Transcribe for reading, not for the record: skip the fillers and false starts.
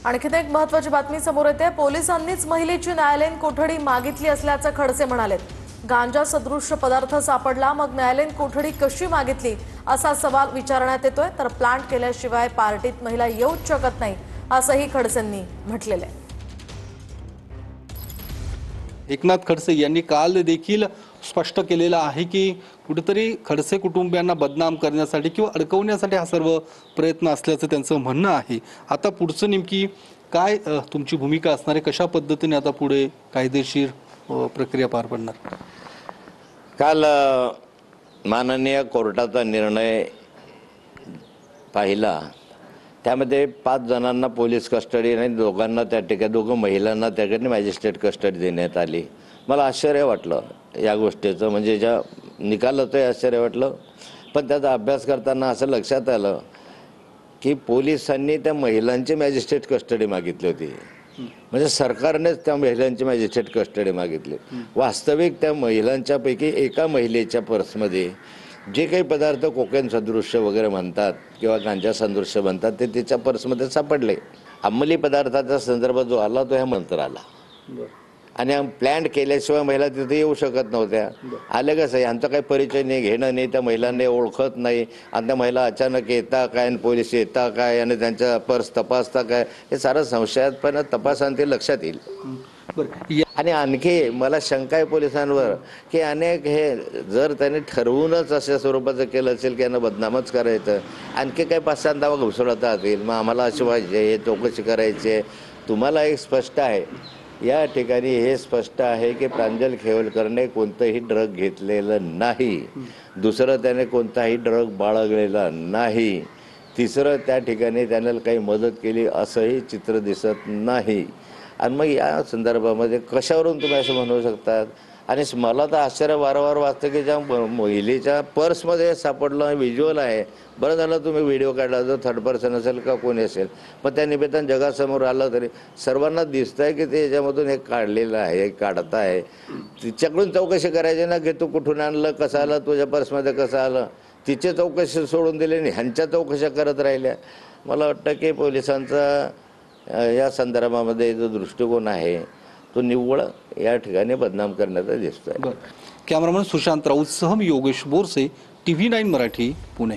आणखीन एक महत्त्वाची बातमी समोर येते। पोलिसांनीच महिलेची न्यायालयीन कोठडी मागितली असल्याचं खडसे म्हणालेत। गांजा सदृश्य पदार्थ सापडला, मग न्यायालयीन कोठडी कशी मागितली असा सवाल विचारण्यात येतोय। तर प्लांट केल्याशिवाय पार्टीत महिला येऊच शकत नाही असंही खडसेंनी म्हटलेलं आहे। एकनाथ खडसे यांनी काल देखील स्पष्ट केलेलं आहे की कुठेतरी खडसे कुटुंबियांना बदनाम करण्यासाठी किंवा अडकवण्यासाठी हा सर्व प्रयत्न असल्याचं त्यांचं म्हणणं आहे। आता पुढचं नेमकी काय तुमची भूमिका असणार आहे, कशा पद्धतीने आता पुढे कायदेशीर प्रक्रिया पार पडणार? काल माननीय कोर्टाचा निर्णय पाहिला, त्यामध्ये 5 जणांना पोलीस कस्टडी आणि दोघांना त्या ठिकाणी 2 महिलांना त्या ठिकाणी मॅजिस्ट्रेट कस्टडी देण्यात आली। मला आश्चर्य वाटलं या गोष्टीचं, म्हणजे ज्या निकालाचंही आश्चर्य वाटलं, पण त्याचा अभ्यास करताना असं लक्षात आलं की पोलिसांनी त्या महिलांची मॅजिस्ट्रेट कस्टडी मागितली होती, म्हणजे सरकारनेच त्या महिलांची मॅजिस्ट्रेट कस्टडी मागितली। वास्तविक त्या महिलांच्यापैकी एका महिलेच्या पर्समध्ये जे काही पदार्थ कोकेन सदृश्य वगैरे म्हणतात किंवा गांजा सदृश्य म्हणतात ते तिच्या पर्समध्ये सापडले। अंमली पदार्थाचा संदर्भ जो आला तो ह्या मंत्र आला आणि प्लॅन केल्याशिवाय महिला तिथे येऊ शकत नव्हत्या। आले कसं, यांचा काही परिचय नाही, घेणं नाही, त्या महिलांनी ओळखत नाही आणि त्या महिला अचानक येता काय आणि पोलीस येता काय आणि त्यांच्या पर्स तपासता काय, हे सारं संशयास्पद तपासांती लक्षात येईल। आणि आणखी मला शंका आहे पोलिसांवर की अनेक हे जर त्यांनी ठरवूनच अशा स्वरूपाचं केलं असेल की यांना बदनामच करायचं, आणखी काही 5-6 दावा घुसळता येतील, मग आम्हाला अशी पाहिजे, हे चौकशी करायची आहे। तुम्हाला एक स्पष्ट आहे, या ठिकाणी हे स्पष्ट आहे की प्रांजल खेवलकरने कोणतंही ड्रग घेतलेलं नाही, दुसरं त्याने कोणताही ड्रग बाळगलेला नाही, तिसरं त्या ठिकाणी त्याने काही मदत केली असंही चित्र दिसत नाही। आणि मग या संदर्भामध्ये कशावरून तुम्ही असं म्हणू शकतात? आणि मला तर आश्चर्य वारंवार वाटतं की ज्या महिलेच्या पर्समध्ये सापडलं व्हिज्युअल आहे, बरं झालं तुम्ही व्हिडिओ काढला, जो 3rd पर्सन असेल का कोणी असेल, पण त्या निमित्तानं जगासमोर आलं तरी सर्वांना दिसतंय की ते याच्यामधून हे काढलेलं आहे, हे काढत आहे। तिच्याकडून चौकशी करायची ना की तू कुठून आणलं, कसं आलं, तुझ्या पर्समध्ये कसं आलं, तिचे चौकशी सोडून दिली आणि ह्यांच्या चौकशा करत राहिल्या। मला वाटतं की पोलिसांचा या संदर्भामध्ये जो दृष्टिकोन आहे तो निव्वळ या ठिकाणी बदनाम करण्याचा दिसतोय। कॅमेरामन सुशांत राऊत सह मी योगेश बोरसे, TV9 मराठी, पुणे।